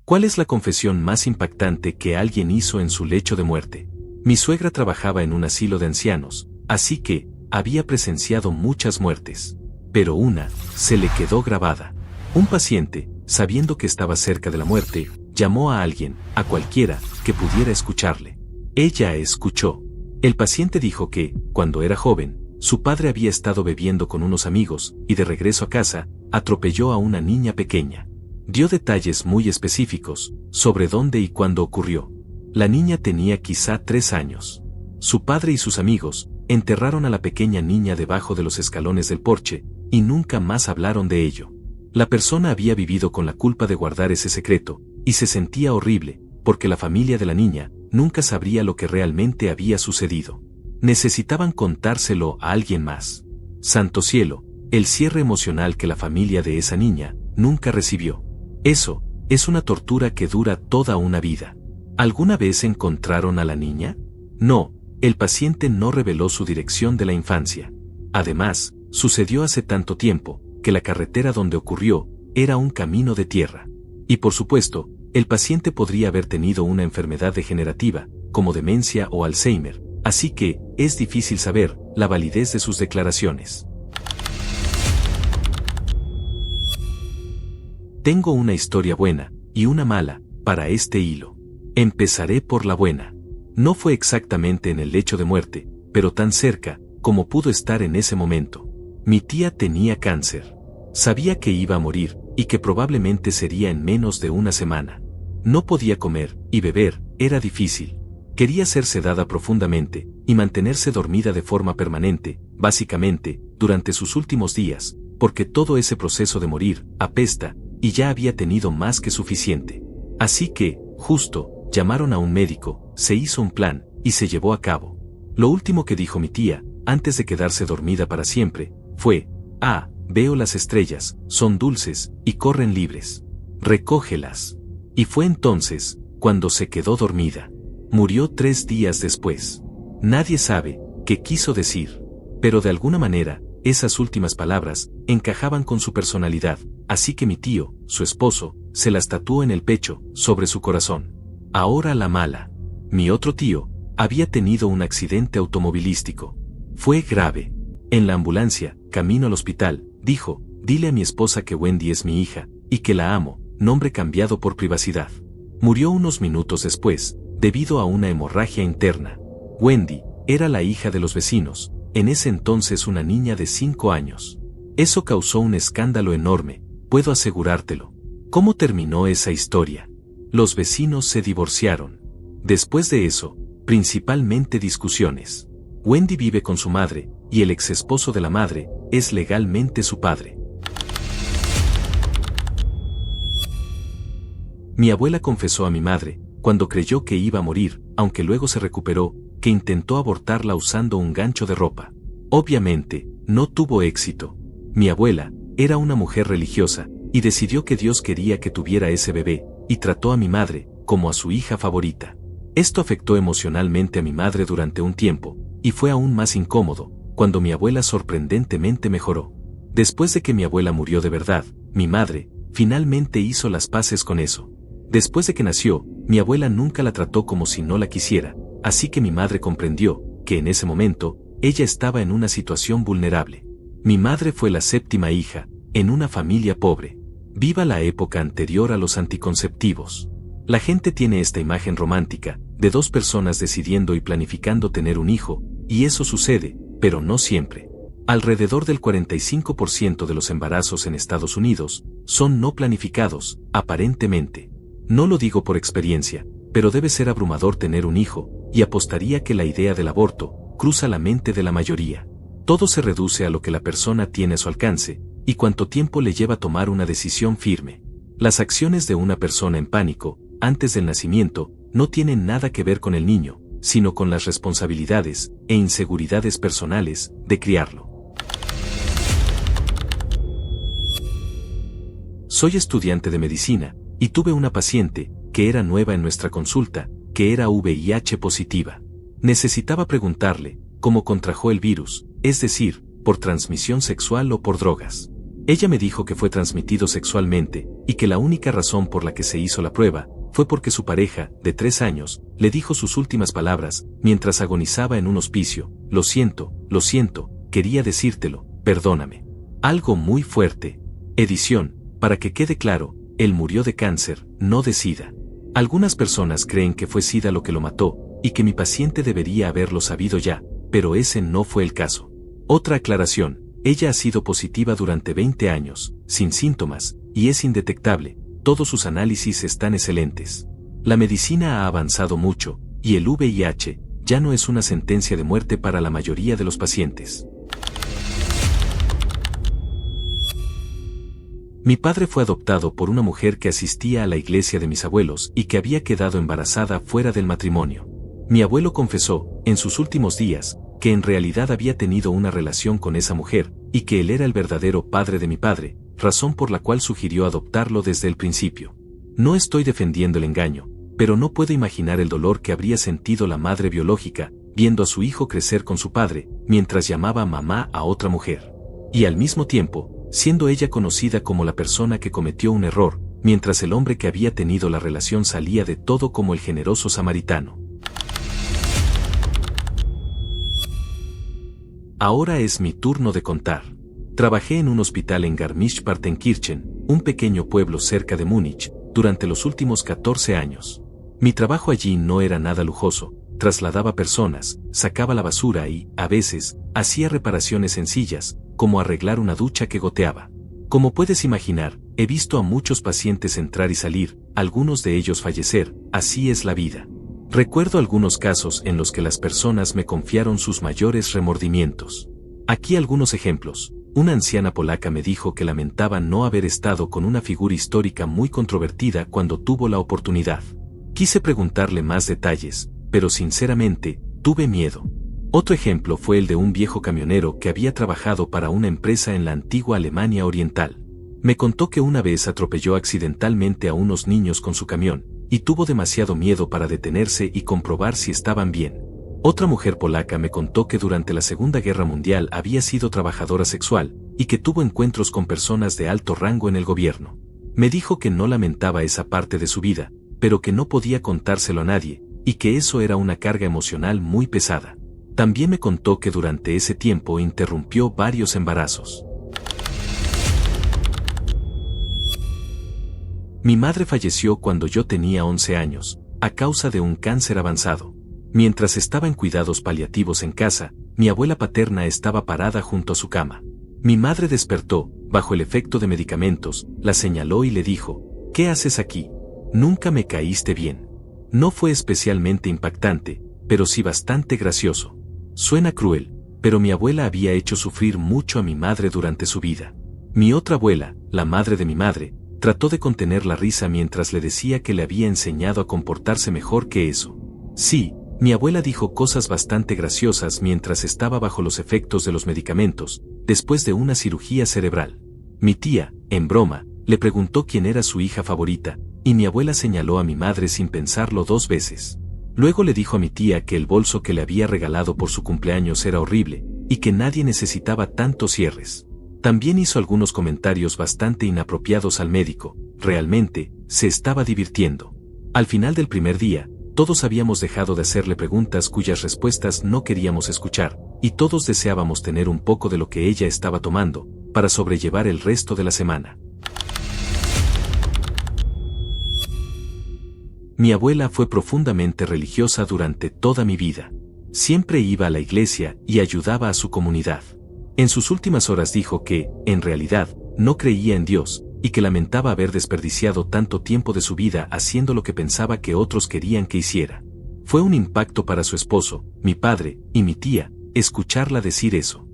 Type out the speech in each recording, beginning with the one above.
¿Cuál es la confesión más impactante que alguien hizo en su lecho de muerte? Mi suegra trabajaba en un asilo de ancianos, así que había presenciado muchas muertes. Pero una se le quedó grabada. Un paciente, sabiendo que estaba cerca de la muerte, llamó a alguien, a cualquiera, que pudiera escucharle. Ella escuchó. El paciente dijo que, cuando era joven, su padre había estado bebiendo con unos amigos, y de regreso a casa, atropelló a una niña pequeña. Dio detalles muy específicos, sobre dónde y cuándo ocurrió. La niña tenía quizá 3 años. Su padre y sus amigos, enterraron a la pequeña niña debajo de los escalones del porche, y nunca más hablaron de ello. La persona había vivido con la culpa de guardar ese secreto, y se sentía horrible, porque la familia de la niña nunca sabría lo que realmente había sucedido. Necesitaban contárselo a alguien más. Santo cielo, el cierre emocional que la familia de esa niña nunca recibió. Eso es una tortura que dura toda una vida. ¿Alguna vez encontraron a la niña? No, el paciente no reveló su dirección de la infancia. Además, sucedió hace tanto tiempo, que la carretera donde ocurrió era un camino de tierra. Y por supuesto, el paciente podría haber tenido una enfermedad degenerativa, como demencia o Alzheimer, así que es difícil saber la validez de sus declaraciones. Tengo una historia buena y una mala para este hilo. Empezaré por la buena. No fue exactamente en el lecho de muerte, pero tan cerca como pudo estar en ese momento. Mi tía tenía cáncer. Sabía que iba a morir y que probablemente sería en menos de una semana. No podía comer y beber, era difícil. Quería ser sedada profundamente y mantenerse dormida de forma permanente, básicamente, durante sus últimos días, porque todo ese proceso de morir apesta y ya había tenido más que suficiente. Así que, justo, llamaron a un médico, se hizo un plan y se llevó a cabo. Lo último que dijo mi tía, antes de quedarse dormida para siempre, fue: veo las estrellas, son dulces y corren libres. Recógelas. Y fue entonces cuando se quedó dormida. Murió 3 días después. Nadie sabe qué quiso decir, pero de alguna manera, esas últimas palabras encajaban con su personalidad, así que mi tío, su esposo, se las tatuó en el pecho, sobre su corazón. Ahora la mala. Mi otro tío había tenido un accidente automovilístico. Fue grave. En la ambulancia, camino al hospital, dijo: dile a mi esposa que Wendy es mi hija, y que la amo, nombre cambiado por privacidad. Murió unos minutos después, debido a una hemorragia interna. Wendy era la hija de los vecinos, en ese entonces una niña de 5 años. Eso causó un escándalo enorme, puedo asegurártelo. ¿Cómo terminó esa historia? Los vecinos se divorciaron. Después de eso, principalmente discusiones. Wendy vive con su madre, y el ex esposo de la madre es legalmente su padre. Mi abuela confesó a mi madre, cuando creyó que iba a morir, aunque luego se recuperó, que intentó abortarla usando un gancho de ropa. Obviamente, no tuvo éxito. Mi abuela era una mujer religiosa, y decidió que Dios quería que tuviera ese bebé, y trató a mi madre como a su hija favorita. Esto afectó emocionalmente a mi madre durante un tiempo, y fue aún más incómodo, cuando mi abuela sorprendentemente mejoró. Después de que mi abuela murió de verdad, mi madre finalmente hizo las paces con eso. Después de que nació, mi abuela nunca la trató como si no la quisiera, así que mi madre comprendió que en ese momento, ella estaba en una situación vulnerable. Mi madre fue la 7ª hija, en una familia pobre. Viva la época anterior a los anticonceptivos. La gente tiene esta imagen romántica, de 2 personas decidiendo y planificando tener un hijo, y eso sucede, pero no siempre. Alrededor del 45% de los embarazos en Estados Unidos son no planificados, aparentemente. No lo digo por experiencia, pero debe ser abrumador tener un hijo, y apostaría que la idea del aborto cruza la mente de la mayoría. Todo se reduce a lo que la persona tiene a su alcance, y cuánto tiempo le lleva tomar una decisión firme. Las acciones de una persona en pánico, antes del nacimiento, no tienen nada que ver con el niño, sino con las responsabilidades e inseguridades personales de criarlo. Soy estudiante de medicina, y tuve una paciente, que era nueva en nuestra consulta, que era VIH positiva. Necesitaba preguntarle cómo contrajo el virus, es decir, por transmisión sexual o por drogas. Ella me dijo que fue transmitido sexualmente y que la única razón por la que se hizo la prueba fue porque su pareja, de 3 años, le dijo sus últimas palabras mientras agonizaba en un hospicio: lo siento, quería decírtelo, perdóname. Algo muy fuerte. Edición, para que quede claro, él murió de cáncer, no de SIDA. Algunas personas creen que fue SIDA lo que lo mató, y que mi paciente debería haberlo sabido ya, pero ese no fue el caso. Otra aclaración, ella ha sido positiva durante 20 años, sin síntomas, y es indetectable, todos sus análisis están excelentes. La medicina ha avanzado mucho, y el VIH ya no es una sentencia de muerte para la mayoría de los pacientes. Mi padre fue adoptado por una mujer que asistía a la iglesia de mis abuelos y que había quedado embarazada fuera del matrimonio. Mi abuelo confesó, en sus últimos días, que en realidad había tenido una relación con esa mujer, y que él era el verdadero padre de mi padre, razón por la cual sugirió adoptarlo desde el principio. No estoy defendiendo el engaño, pero no puedo imaginar el dolor que habría sentido la madre biológica, viendo a su hijo crecer con su padre, mientras llamaba mamá a otra mujer. Y al mismo tiempo, siendo ella conocida como la persona que cometió un error, mientras el hombre que había tenido la relación salía de todo como el generoso samaritano. Ahora es mi turno de contar. Trabajé en un hospital en Garmisch-Partenkirchen, un pequeño pueblo cerca de Múnich, durante los últimos 14 años. Mi trabajo allí no era nada lujoso, trasladaba personas, sacaba la basura y, a veces, hacía reparaciones sencillas, como arreglar una ducha que goteaba. Como puedes imaginar, he visto a muchos pacientes entrar y salir, algunos de ellos fallecer, así es la vida. Recuerdo algunos casos en los que las personas me confiaron sus mayores remordimientos. Aquí algunos ejemplos. Una anciana polaca me dijo que lamentaba no haber estado con una figura histórica muy controvertida cuando tuvo la oportunidad. Quise preguntarle más detalles, pero sinceramente, tuve miedo. Otro ejemplo fue el de un viejo camionero que había trabajado para una empresa en la antigua Alemania Oriental. Me contó que una vez atropelló accidentalmente a unos niños con su camión, y tuvo demasiado miedo para detenerse y comprobar si estaban bien. Otra mujer polaca me contó que durante la Segunda Guerra Mundial había sido trabajadora sexual, y que tuvo encuentros con personas de alto rango en el gobierno. Me dijo que no lamentaba esa parte de su vida, pero que no podía contárselo a nadie, y que eso era una carga emocional muy pesada. También me contó que durante ese tiempo interrumpió varios embarazos. Mi madre falleció cuando yo tenía 11 años, a causa de un cáncer avanzado. Mientras estaba en cuidados paliativos en casa, mi abuela paterna estaba parada junto a su cama. Mi madre despertó, bajo el efecto de medicamentos, la señaló y le dijo: ¿qué haces aquí? Nunca me caíste bien. No fue especialmente impactante, pero sí bastante gracioso. Suena cruel, pero mi abuela había hecho sufrir mucho a mi madre durante su vida. Mi otra abuela, la madre de mi madre, trató de contener la risa mientras le decía que le había enseñado a comportarse mejor que eso. Sí, mi abuela dijo cosas bastante graciosas mientras estaba bajo los efectos de los medicamentos, después de una cirugía cerebral. Mi tía, en broma, le preguntó quién era su hija favorita, y mi abuela señaló a mi madre sin pensarlo 2 veces. Luego le dijo a mi tía que el bolso que le había regalado por su cumpleaños era horrible, y que nadie necesitaba tantos cierres. También hizo algunos comentarios bastante inapropiados al médico. Realmente, se estaba divirtiendo. Al final del primer día, todos habíamos dejado de hacerle preguntas cuyas respuestas no queríamos escuchar, y todos deseábamos tener un poco de lo que ella estaba tomando, para sobrellevar el resto de la semana. Mi abuela fue profundamente religiosa durante toda mi vida. Siempre iba a la iglesia y ayudaba a su comunidad. En sus últimas horas dijo que, en realidad, no creía en Dios, y que lamentaba haber desperdiciado tanto tiempo de su vida haciendo lo que pensaba que otros querían que hiciera. Fue un impacto para su esposo, mi padre, y mi tía, escucharla decir eso.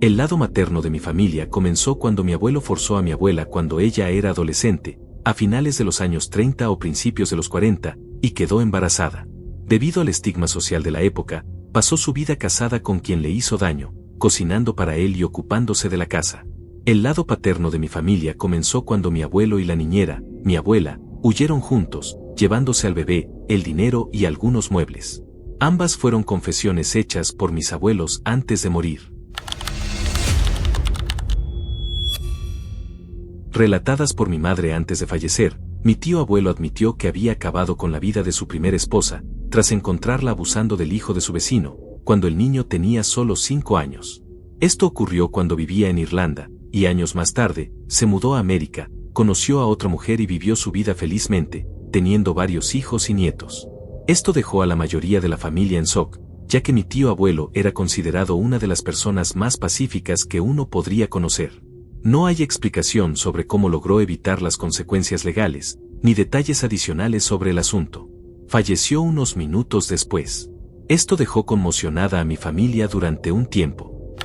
El lado materno de mi familia comenzó cuando mi abuelo forzó a mi abuela cuando ella era adolescente, a finales de los años 30 o principios de los 40, y quedó embarazada. Debido al estigma social de la época, pasó su vida casada con quien le hizo daño, cocinando para él y ocupándose de la casa. El lado paterno de mi familia comenzó cuando mi abuelo y la niñera, mi abuela, huyeron juntos, llevándose al bebé, el dinero y algunos muebles. Ambas fueron confesiones hechas por mis abuelos antes de morir. Relatadas por mi madre antes de fallecer, mi tío abuelo admitió que había acabado con la vida de su primera esposa, tras encontrarla abusando del hijo de su vecino, cuando el niño tenía solo 5 años. Esto ocurrió cuando vivía en Irlanda, y años más tarde, se mudó a América, conoció a otra mujer y vivió su vida felizmente, teniendo varios hijos y nietos. Esto dejó a la mayoría de la familia en shock, ya que mi tío abuelo era considerado una de las personas más pacíficas que uno podría conocer. No hay explicación sobre cómo logró evitar las consecuencias legales, ni detalles adicionales sobre el asunto. Falleció unos minutos después. Esto dejó conmocionada a mi familia durante un tiempo.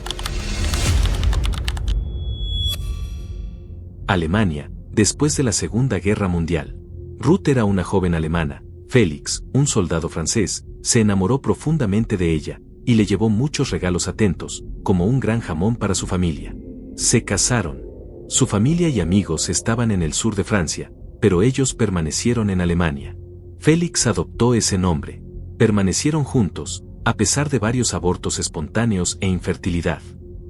Alemania, después de la Segunda Guerra Mundial. Ruth era una joven alemana. Félix, un soldado francés, se enamoró profundamente de ella, y le llevó muchos regalos atentos, como un gran jamón para su familia. Se casaron. Su familia y amigos estaban en el sur de Francia, pero ellos permanecieron en Alemania. Félix adoptó ese nombre. Permanecieron juntos, a pesar de varios abortos espontáneos e infertilidad.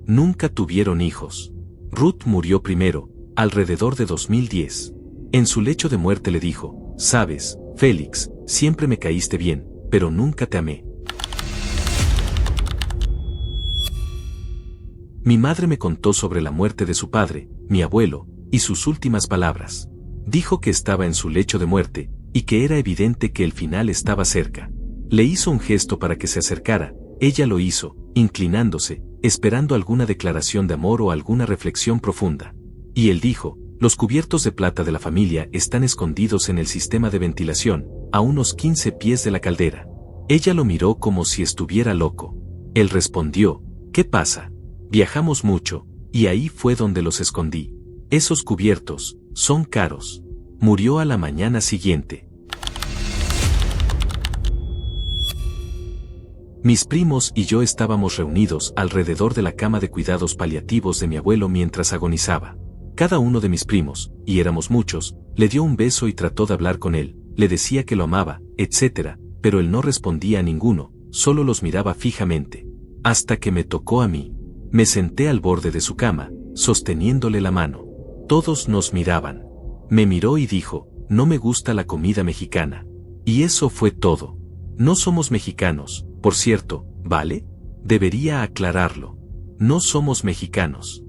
Nunca tuvieron hijos. Ruth murió primero, alrededor de 2010. En su lecho de muerte le dijo: «Sabes, Félix, siempre me caíste bien, pero nunca te amé». Mi madre me contó sobre la muerte de su padre, mi abuelo, y sus últimas palabras. Dijo que estaba en su lecho de muerte, y que era evidente que el final estaba cerca. Le hizo un gesto para que se acercara, ella lo hizo, inclinándose, esperando alguna declaración de amor o alguna reflexión profunda. Y él dijo: «Los cubiertos de plata de la familia están escondidos en el sistema de ventilación, a unos 15 pies de la caldera». Ella lo miró como si estuviera loco. Él respondió: «¿Qué pasa? Viajamos mucho, y ahí fue donde los escondí. Esos cubiertos son caros». Murió a la mañana siguiente. Mis primos y yo estábamos reunidos alrededor de la cama de cuidados paliativos de mi abuelo mientras agonizaba. Cada uno de mis primos, y éramos muchos, le dio un beso y trató de hablar con él, le decía que lo amaba, etc., pero él no respondía a ninguno, solo los miraba fijamente. Hasta que me tocó a mí. Me senté al borde de su cama, sosteniéndole la mano. Todos nos miraban. Me miró y dijo: «No me gusta la comida mexicana». Y eso fue todo. No somos mexicanos, por cierto, ¿vale? Debería aclararlo. No somos mexicanos.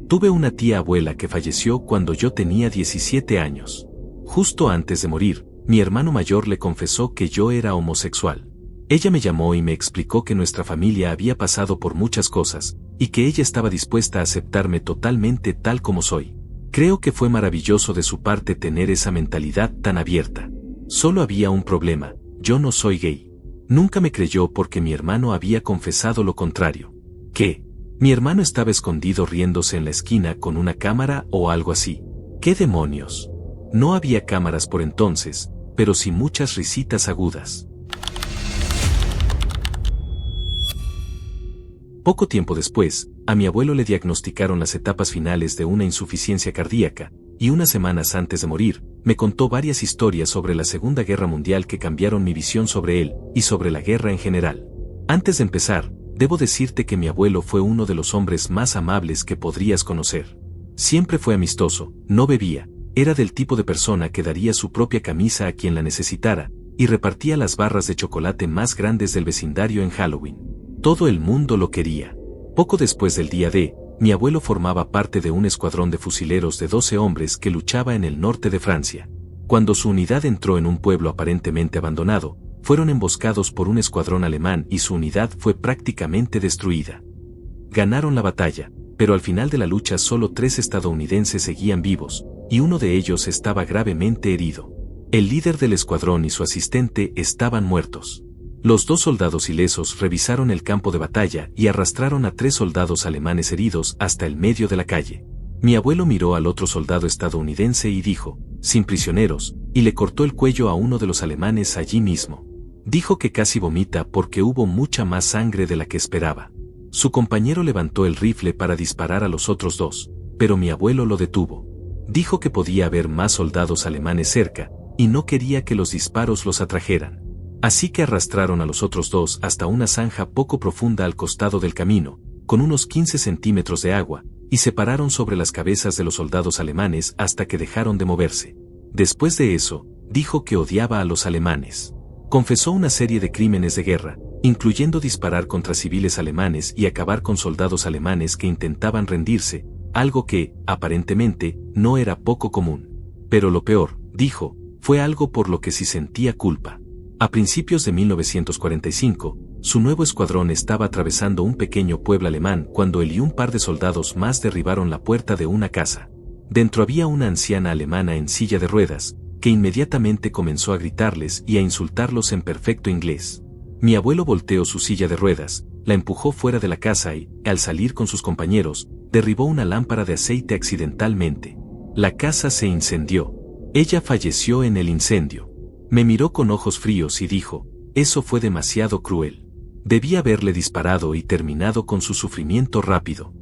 Tuve una tía abuela que falleció cuando yo tenía 17 años. Justo antes de morir, mi hermano mayor le confesó que yo era homosexual. Ella me llamó y me explicó que nuestra familia había pasado por muchas cosas, y que ella estaba dispuesta a aceptarme totalmente tal como soy. Creo que fue maravilloso de su parte tener esa mentalidad tan abierta. Solo había un problema: yo no soy gay. Nunca me creyó porque mi hermano había confesado lo contrario. ¿Qué? Mi hermano estaba escondido riéndose en la esquina con una cámara o algo así. ¿Qué demonios? No había cámaras por entonces, pero sí muchas risitas agudas. Poco tiempo después, a mi abuelo le diagnosticaron las etapas finales de una insuficiencia cardíaca, y unas semanas antes de morir, me contó varias historias sobre la Segunda Guerra Mundial que cambiaron mi visión sobre él, y sobre la guerra en general. Antes de empezar, debo decirte que mi abuelo fue uno de los hombres más amables que podrías conocer. Siempre fue amistoso, no bebía, era del tipo de persona que daría su propia camisa a quien la necesitara, y repartía las barras de chocolate más grandes del vecindario en Halloween. Todo el mundo lo quería. Poco después del día D, mi abuelo formaba parte de un escuadrón de fusileros de 12 hombres que luchaba en el norte de Francia. Cuando su unidad entró en un pueblo aparentemente abandonado, fueron emboscados por un escuadrón alemán y su unidad fue prácticamente destruida. Ganaron la batalla, pero al final de la lucha solo 3 estadounidenses seguían vivos, y uno de ellos estaba gravemente herido. El líder del escuadrón y su asistente estaban muertos. Los 2 soldados ilesos revisaron el campo de batalla y arrastraron a 3 soldados alemanes heridos hasta el medio de la calle. Mi abuelo miró al otro soldado estadounidense y dijo: «Sin prisioneros», y le cortó el cuello a uno de los alemanes allí mismo. Dijo que casi vomita porque hubo mucha más sangre de la que esperaba. Su compañero levantó el rifle para disparar a los otros 2, pero mi abuelo lo detuvo. Dijo que podía haber más soldados alemanes cerca, y no quería que los disparos los atrajeran. Así que arrastraron a los otros dos hasta una zanja poco profunda al costado del camino, con unos 15 centímetros de agua, y se pararon sobre las cabezas de los soldados alemanes hasta que dejaron de moverse. Después de eso, dijo que odiaba a los alemanes. Confesó una serie de crímenes de guerra, incluyendo disparar contra civiles alemanes y acabar con soldados alemanes que intentaban rendirse, algo que, aparentemente, no era poco común. Pero lo peor, dijo, fue algo por lo que sí sentía culpa. A principios de 1945, su nuevo escuadrón estaba atravesando un pequeño pueblo alemán cuando él y un par de soldados más derribaron la puerta de una casa. Dentro había una anciana alemana en silla de ruedas, que inmediatamente comenzó a gritarles y a insultarlos en perfecto inglés. Mi abuelo volteó su silla de ruedas, la empujó fuera de la casa y, al salir con sus compañeros, derribó una lámpara de aceite accidentalmente. La casa se incendió. Ella falleció en el incendio. Me miró con ojos fríos y dijo, eso fue demasiado cruel. Debí haberle disparado y terminado con su sufrimiento rápido.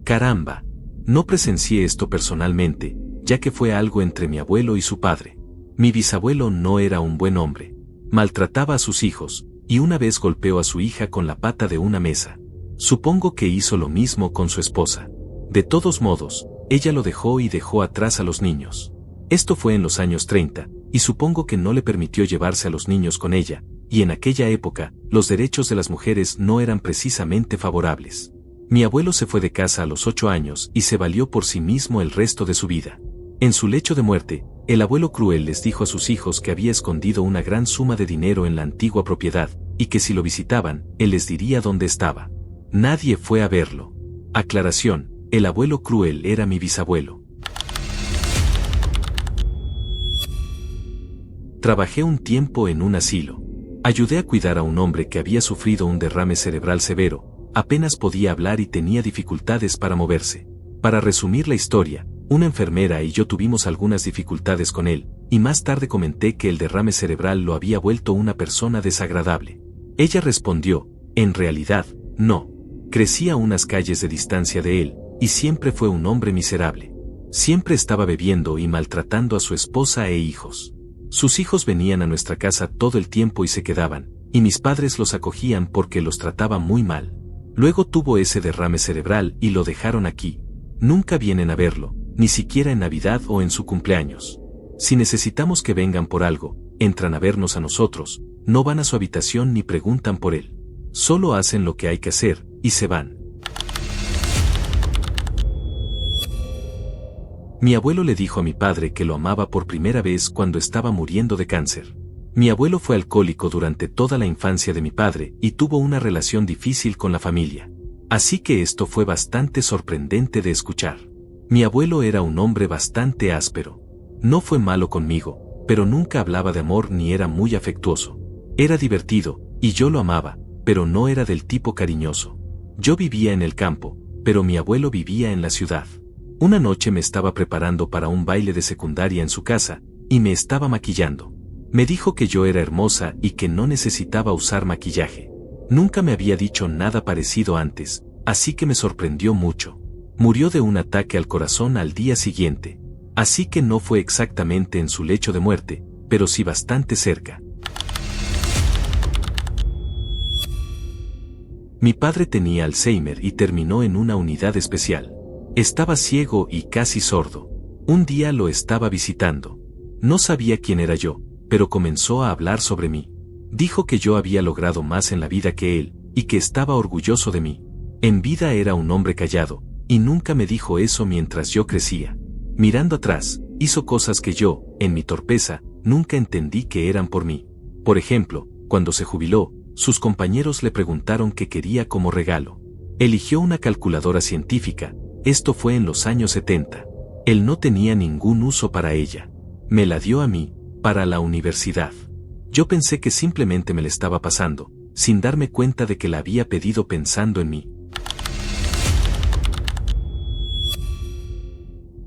Caramba. No presencié esto personalmente, ya que fue algo entre mi abuelo y su padre. Mi bisabuelo no era un buen hombre. Maltrataba a sus hijos, y una vez golpeó a su hija con la pata de una mesa. Supongo que hizo lo mismo con su esposa. De todos modos, ella lo dejó y dejó atrás a los niños. Esto fue en los años 30, y supongo que no le permitió llevarse a los niños con ella, y en aquella época, los derechos de las mujeres no eran precisamente favorables. Mi abuelo se fue de casa a los 8 años y se valió por sí mismo el resto de su vida. En su lecho de muerte, el abuelo cruel les dijo a sus hijos que había escondido una gran suma de dinero en la antigua propiedad, y que si lo visitaban, él les diría dónde estaba. Nadie fue a verlo. Aclaración, el abuelo cruel era mi bisabuelo. Trabajé un tiempo en un asilo. Ayudé a cuidar a un hombre que había sufrido un derrame cerebral severo, apenas podía hablar y tenía dificultades para moverse. Para resumir la historia, una enfermera y yo tuvimos algunas dificultades con él, y más tarde comenté que el derrame cerebral lo había vuelto una persona desagradable. Ella respondió, en realidad, no. Crecí a unas calles de distancia de él, y siempre fue un hombre miserable. Siempre estaba bebiendo y maltratando a su esposa e hijos. Sus hijos venían a nuestra casa todo el tiempo y se quedaban, y mis padres los acogían porque los trataba muy mal. Luego tuvo ese derrame cerebral y lo dejaron aquí. Nunca vienen a verlo, ni siquiera en Navidad o en su cumpleaños. Si necesitamos que vengan por algo, entran a vernos a nosotros, no van a su habitación ni preguntan por él. Solo hacen lo que hay que hacer, y se van. Mi abuelo le dijo a mi padre que lo amaba por primera vez cuando estaba muriendo de cáncer. Mi abuelo fue alcohólico durante toda la infancia de mi padre y tuvo una relación difícil con la familia. Así que esto fue bastante sorprendente de escuchar. Mi abuelo era un hombre bastante áspero. No fue malo conmigo, pero nunca hablaba de amor ni era muy afectuoso. Era divertido, y yo lo amaba, pero no era del tipo cariñoso. Yo vivía en el campo, pero mi abuelo vivía en la ciudad. Una noche me estaba preparando para un baile de secundaria en su casa, y me estaba maquillando. Me dijo que yo era hermosa y que no necesitaba usar maquillaje. Nunca me había dicho nada parecido antes, así que me sorprendió mucho. Murió de un ataque al corazón al día siguiente. Así que no fue exactamente en su lecho de muerte, pero sí bastante cerca. Mi padre tenía Alzheimer y terminó en una unidad especial. Estaba ciego y casi sordo. Un día lo estaba visitando. No sabía quién era yo, pero comenzó a hablar sobre mí. Dijo que yo había logrado más en la vida que él, y que estaba orgulloso de mí. En vida era un hombre callado, y nunca me dijo eso mientras yo crecía. Mirando atrás, hizo cosas que yo, en mi torpeza, nunca entendí que eran por mí. Por ejemplo, cuando se jubiló, sus compañeros le preguntaron qué quería como regalo. Eligió una calculadora científica. Esto fue en los años 70. Él no tenía ningún uso para ella. Me la dio a mí, para la universidad. Yo pensé que simplemente me la estaba pasando, sin darme cuenta de que la había pedido pensando en mí.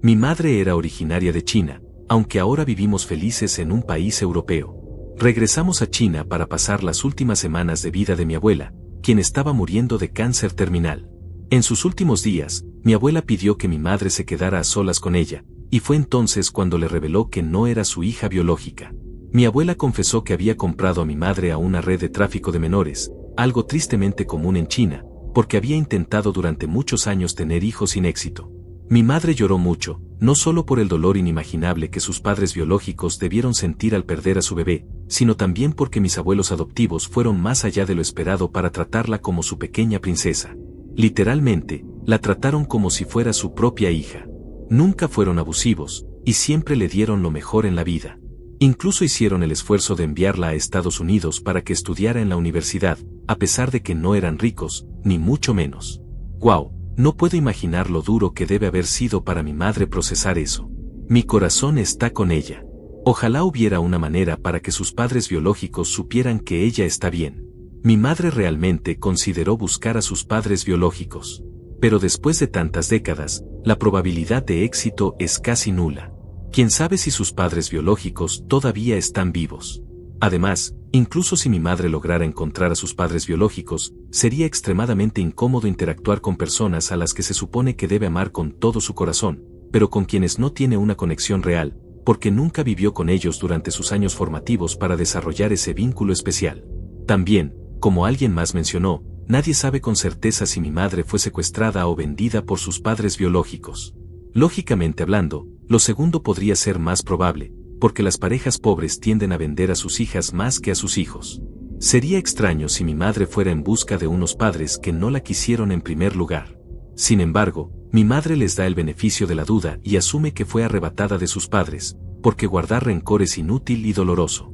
Mi madre era originaria de China, aunque ahora vivimos felices en un país europeo. Regresamos a China para pasar las últimas semanas de vida de mi abuela, quien estaba muriendo de cáncer terminal. En sus últimos días, mi abuela pidió que mi madre se quedara a solas con ella, y fue entonces cuando le reveló que no era su hija biológica. Mi abuela confesó que había comprado a mi madre a una red de tráfico de menores, algo tristemente común en China, porque había intentado durante muchos años tener hijos sin éxito. Mi madre lloró mucho, no solo por el dolor inimaginable que sus padres biológicos debieron sentir al perder a su bebé, sino también porque mis abuelos adoptivos fueron más allá de lo esperado para tratarla como su pequeña princesa. Literalmente, la trataron como si fuera su propia hija. Nunca fueron abusivos, y siempre le dieron lo mejor en la vida. Incluso hicieron el esfuerzo de enviarla a Estados Unidos para que estudiara en la universidad, a pesar de que no eran ricos, ni mucho menos. ¡Guau! No puedo imaginar lo duro que debe haber sido para mi madre procesar eso. Mi corazón está con ella. Ojalá hubiera una manera para que sus padres biológicos supieran que ella está bien. Mi madre realmente consideró buscar a sus padres biológicos. Pero después de tantas décadas, la probabilidad de éxito es casi nula. ¿Quién sabe si sus padres biológicos todavía están vivos? Además, incluso si mi madre lograra encontrar a sus padres biológicos, sería extremadamente incómodo interactuar con personas a las que se supone que debe amar con todo su corazón, pero con quienes no tiene una conexión real, porque nunca vivió con ellos durante sus años formativos para desarrollar ese vínculo especial. También, como alguien más mencionó, nadie sabe con certeza si mi madre fue secuestrada o vendida por sus padres biológicos. Lógicamente hablando, lo segundo podría ser más probable, porque las parejas pobres tienden a vender a sus hijas más que a sus hijos. Sería extraño si mi madre fuera en busca de unos padres que no la quisieron en primer lugar. Sin embargo, mi madre les da el beneficio de la duda y asume que fue arrebatada de sus padres, porque guardar rencor es inútil y doloroso.